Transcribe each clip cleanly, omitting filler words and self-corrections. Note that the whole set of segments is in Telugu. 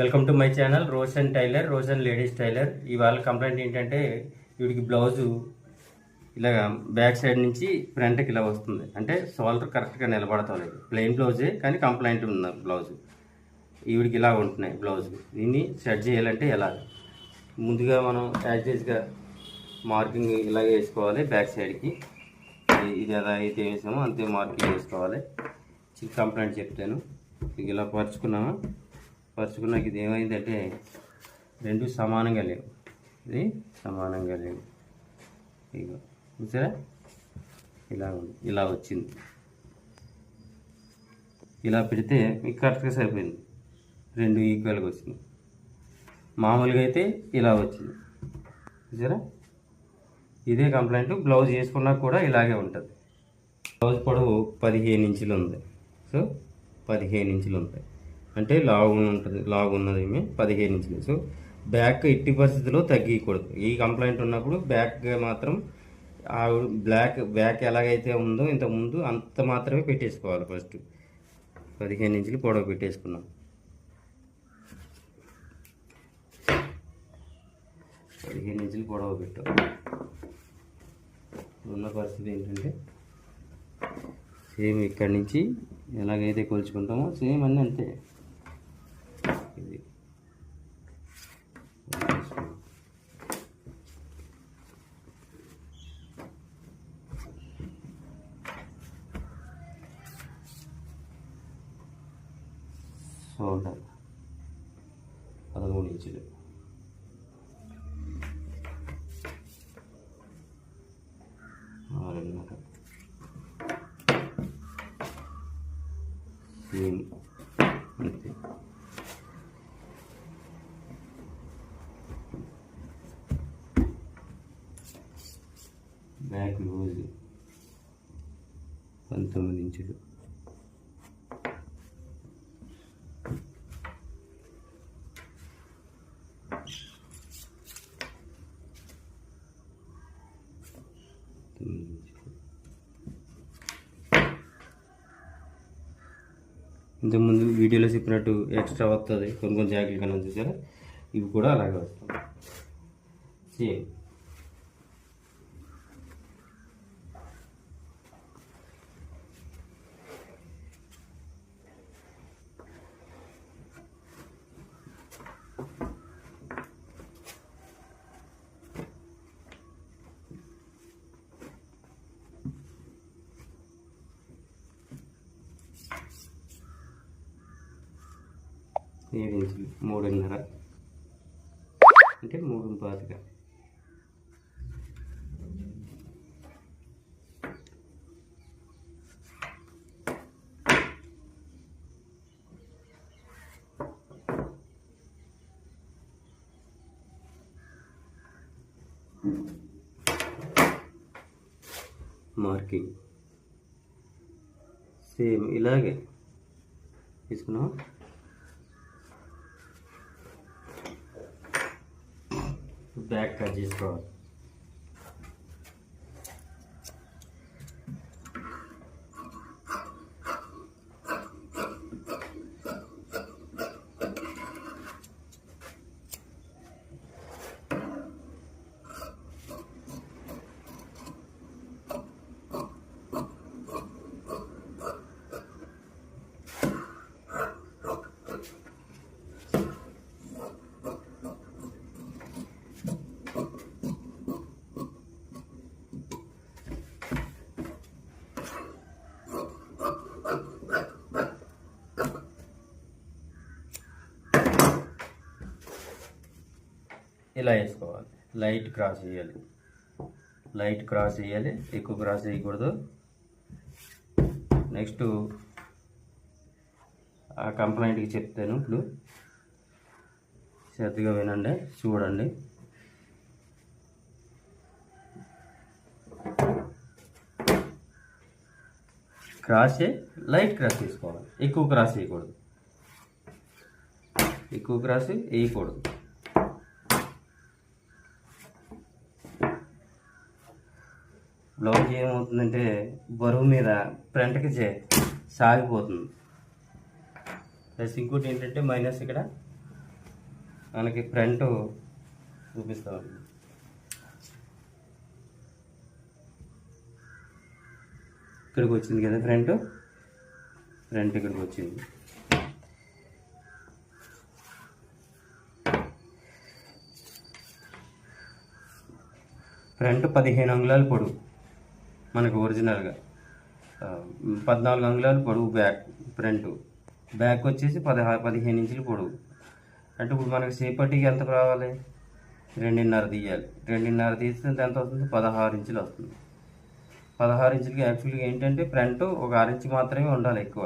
Welcome to my channel Roshan tailor, Roshan ladies tailor. ఇవాళ కంప్లైంట్ ఏంటంటే వీడికి బ్లౌజు ఇలా బ్యాక్ సైడ్ నుంచి ఫ్రంట్కి ఇలా వస్తుంది. అంటే షోల్డర్ కరెక్ట్గా నిలబడతలేదు. ప్లెయిన్ బ్లౌజే కానీ కంప్లైంట్ ఉంది బ్లౌజు. ఈవిడికి ఇలా ఉంటున్నాయి బ్లౌజు. దీన్ని సెట్ చేయాలంటే ఎలా? ముందుగా మనం యాజ్గా మార్కింగ్ ఇలాగే వేసుకోవాలి. బ్యాక్ సైడ్కి ఇది ఎలా అయితే వేసామో అంతే మార్కింగ్ వేసుకోవాలి. చిన్న కంప్లైంట్ చెప్తాను. ఇలా పరుచుకున్నాక ఇది ఏమైందంటే రెండు సమానంగా లేవు. ఇది సమానంగా లేవు. ఇక చూసారా ఇలా ఉంది, ఇలా వచ్చింది. ఇలా పెడితే మీకు కరెక్ట్గా సరిపోయింది. రెండు ఈక్వల్గా వచ్చింది. మామూలుగా అయితే ఇలా వచ్చింది. చూసారా, ఇదే కంప్లైంట్. బ్లౌజ్ వేసుకున్నా కూడా ఇలాగే ఉంటుంది. బ్లౌజ్ పొడవు 15 ఇంచులు ఉంది. సో 15 ఇంచులు ఉంటాయి అంటే లావు ఉంటుంది. లావు ఉన్నది 15 ఇంచులు. సో బ్యాక్ ఎట్టి పరిస్థితిలో తగ్గకూడదు. ఈ కంప్లైంట్ ఉన్నప్పుడు బ్యాక్ మాత్రం బ్యాక్ ఎలాగైతే ఉందో ఇంతకుముందు అంత మాత్రమే పెట్టేసుకోవాలి. ఫస్ట్ 15 ఇంచులు పొడవు పెట్టేసుకున్నాం. 15 ఇంచులు పొడవు పెట్టాం. ఉన్న పరిస్థితి ఏంటంటే సేమ్ ఇక్కడి నుంచి ఎలాగైతే కొలుచుకుంటామో సేమ్ అన్నీ అంతే. ఇది షోల్డర్ 13 ఇంచులు. సేమ్ అంతే. బ్యాక్ లూజ్ 19 ఇంచులు. ఇంతకుముందు వీడియోలో చెప్పినట్టు ఎక్స్ట్రా వస్తుంది కొన్ని జాకెట్లు కన్నా చూసారా, ఇవి కూడా అలాగే వస్తాయి సేమ్. ఏడు ఇంచులు 3.5 అంటే 3.25. మార్కింగ్ సేమ్ ఇలాగే తీసుకున్నాం. బ్యాక్ కట్ చేసుకోవాలి. ఇలా వేసుకోవాలి. లైట్ క్రాస్ చేయాలి. ఎక్కువ క్రాస్ చేయకూడదు. నెక్స్ట్ ఆ కంప్లైంట్కి చెప్తాను. ఇప్పుడు శ్రద్ధగా వినండి, చూడండి. లైట్ క్రాస్ తీసుకోవాలి. ఎక్కువ క్రాస్ వేయకూడదు. బ్లౌజ్ ఏమవుతుందంటే బరువు మీద ఫ్రంట్కి సాగిపోతుంది. ప్లస్ ఇంకోటి ఏంటంటే మైనస్ ఇక్కడ మనకి ఫ్రంట్ చూపిస్తామండి. ఇక్కడికి వచ్చింది కదా ఫ్రంట్ ఇక్కడికి వచ్చింది. ఫ్రంట్ 15 అంగుళాలు పొడవు మనకు ఒరిజినల్గా, 14 అంగుళాలు పొడవు బ్యాక్ వచ్చేసి 15 ఇంచులు పొడవు. అంటే ఇప్పుడు మనకి సేపటికి ఎంత రావాలి, 2.5 తీయాలి. 2.5 తీస్తే ఎంత వస్తుంది, 16 ఇంచులు వస్తుంది. 16 ఇంచులకి యాక్చువల్గా ఏంటంటే ఫ్రంట్ ఒక 6 ఇంచు మాత్రమే ఉండాలి, ఎక్కువ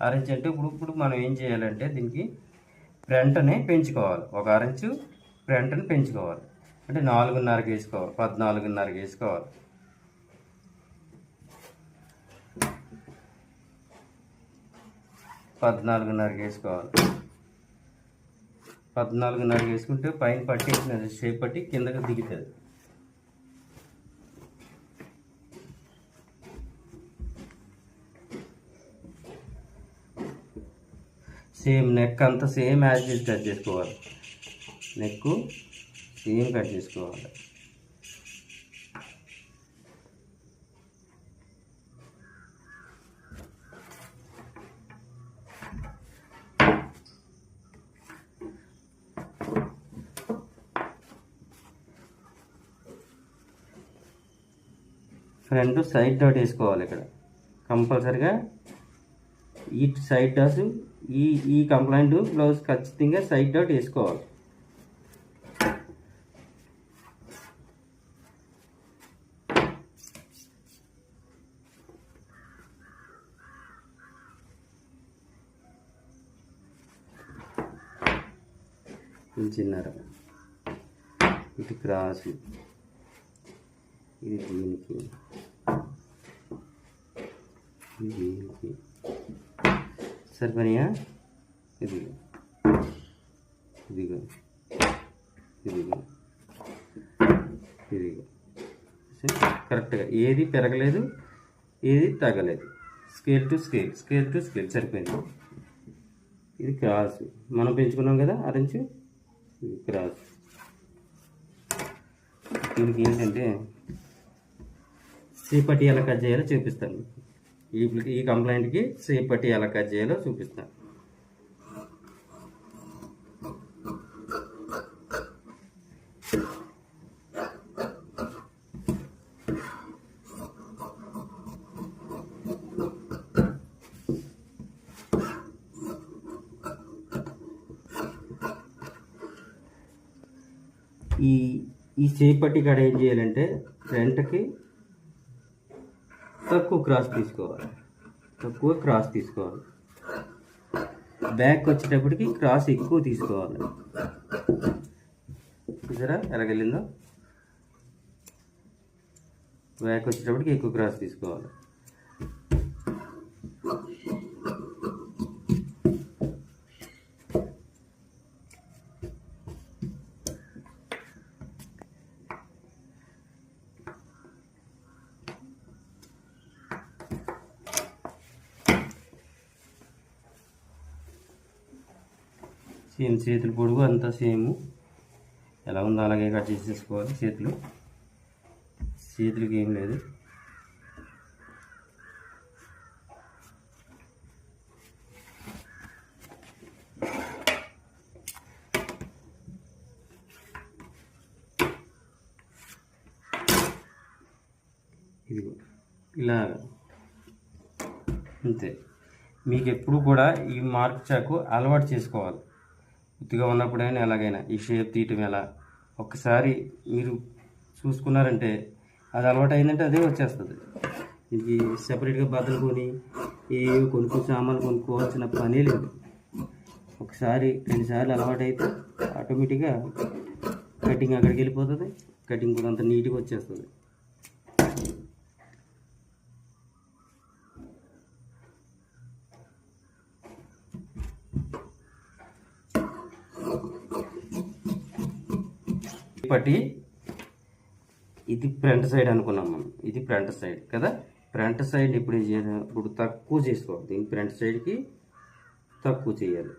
6 ఇంచు అంటే ఇప్పుడు మనం ఏం చేయాలంటే దీనికి ఫ్రంట్ని పెంచుకోవాలి, ఒక 6 ఇంచు ఫ్రంట్ని పెంచుకోవాలి. అంటే 4.5కి వేసుకోవాలి, 14.5కి వేసుకోవాలి. పద్నాలుగున్నరకి వేసుకోవాలి. 14.5కి వేసుకుంటే పైన పట్టేసిన షేప్ పట్టి కిందకి దిగుతుంది. సేమ్ నెక్ అంతా సేమ్ యాజ్ కట్ చేసుకోవాలి. నెక్ సేమ్ కట్ చేసుకోవాలి. ఫ్రంట్ సైడ్ డాట్ వేసుకోవాలి. ఇక్కడ కంపల్సరిగా ఈ సైడ్ డాట్స్ ఈ కంప్లైంట్ బ్లౌజ్ ఖచ్చితంగా సైడ్ డాట్ వేసుకోవాలి. చిన్నర ఇది క్రాస్, ఇది దీనికి, దీనికి సరిపడియా. ఇదిగో ఇదిగో ఇదిగో ఇదిగో కరెక్ట్గా ఏది పెరగలేదు, ఏది తగ్గలేదు. స్కేల్ టు స్కేల్ సరిపోయింది. ఇది క్రాస్ మనం పెంచుకున్నాం కదా, అరెంజ్ ఇది క్రాస్. దీనికి ఏంటంటే సేపట్టి ఎలా కట్ చేయాలో చూపిస్తాను. ఈ కంప్లైంట్కి సేపట్టి ఎలా కట్ చేయాలో చూపిస్తాను. ఈ సేపట్టి కాడ ఏం చేయాలంటే ఫ్రంట్కి తక్కువ క్రాస్ తీసుకోవాలి. బ్యాక్ వచ్చేటప్పటికి క్రాస్ ఎక్కువ తీసుకోవాలి. చూసారా ఎలాగెళ్ళిందో, బ్యాక్ వచ్చేటప్పటికి ఎక్కువ క్రాస్ తీసుకోవాలి. సేమ్ చేతులు పొడుగు అంతా సేమ్ ఎలా ఉందో అలాగే కట్ చేసేసుకోవాలి. చేతులకి ఏం లేదు. ఇదిగో ఇలా అంతే. మీకు ఎప్పుడు కూడా ఈ మార్క్ చాకు అలవాటు చేసుకోవాలి. ఉత్తిగా ఉన్నప్పుడైనా ఎలాగైనా ఈ షేప్ తీయటం ఎలా ఒక్కసారి మీరు చూసుకున్నారంటే అది అలవాటు అయిందంటే అదే వచ్చేస్తుంది. ఇది సెపరేట్గా బద్దలు కొని సామాన్లు కొనుక్కోవాల్సిన పనే లేదు. ఒకసారి 2 సార్లు అలవాటు అయితే ఆటోమేటిక్గా కటింగ్ అక్కడికి వెళ్ళిపోతుంది. కటింగ్ కూడా అంత నీట్గా వచ్చేస్తుంది. పట్టి ఇది ఫ్రంట్ సైడ్ అనుకున్నాం మనం, ఇది ఫ్రంట్ సైడ్ కదా. ఫ్రంట్ సైడ్ ఇప్పుడు తక్కువ చేసుకోవాలి. దీనికి ఫ్రంట్ సైడ్కి తక్కువ చేయాలి.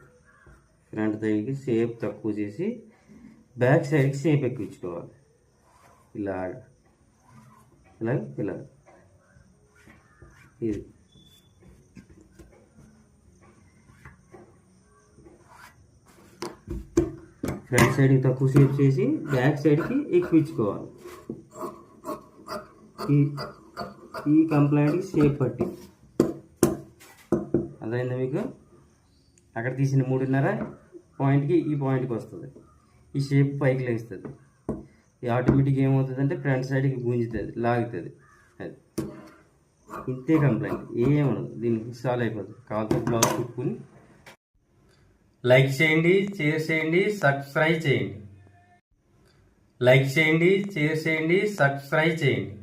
ఫ్రంట్ సైడ్కి షేప్ తక్కువ చేసి బ్యాక్ సైడ్కి షేప్ ఎక్కించుకోవాలి. ఇలా ఇలా ఇలా ఇది ఫ్రంట్ సైడ్కి తక్కువ షేప్ చేసి బ్యాక్ సైడ్కి ఎక్కించుకోవాలి. ఈ కంప్లైంట్కి షేప్ పట్టి అదైందా మీకు? అక్కడ తీసిన 3.5 పాయింట్కి ఈ పాయింట్కి వస్తుంది. ఈ షేప్ పైకి లేస్తుంది. ఈ ఆటోమేటిక్ ఏమవుతుంది అంటే ఫ్రంట్ సైడ్కి గుంజుతుంది, లాగుతుంది. అది ఇంతే కంప్లైంట్, ఏమనదు. దీనికి సాల్వ్ అయిపోతుంది. కావాల్సిన బ్లౌజ్ కుట్టుకుని లైక్ చేయండి, షేర్ చేయండి, సబ్స్క్రైబ్ చేయండి. లైక్ చేయండి, షేర్ చేయండి, సబ్స్క్రైబ్ చేయండి.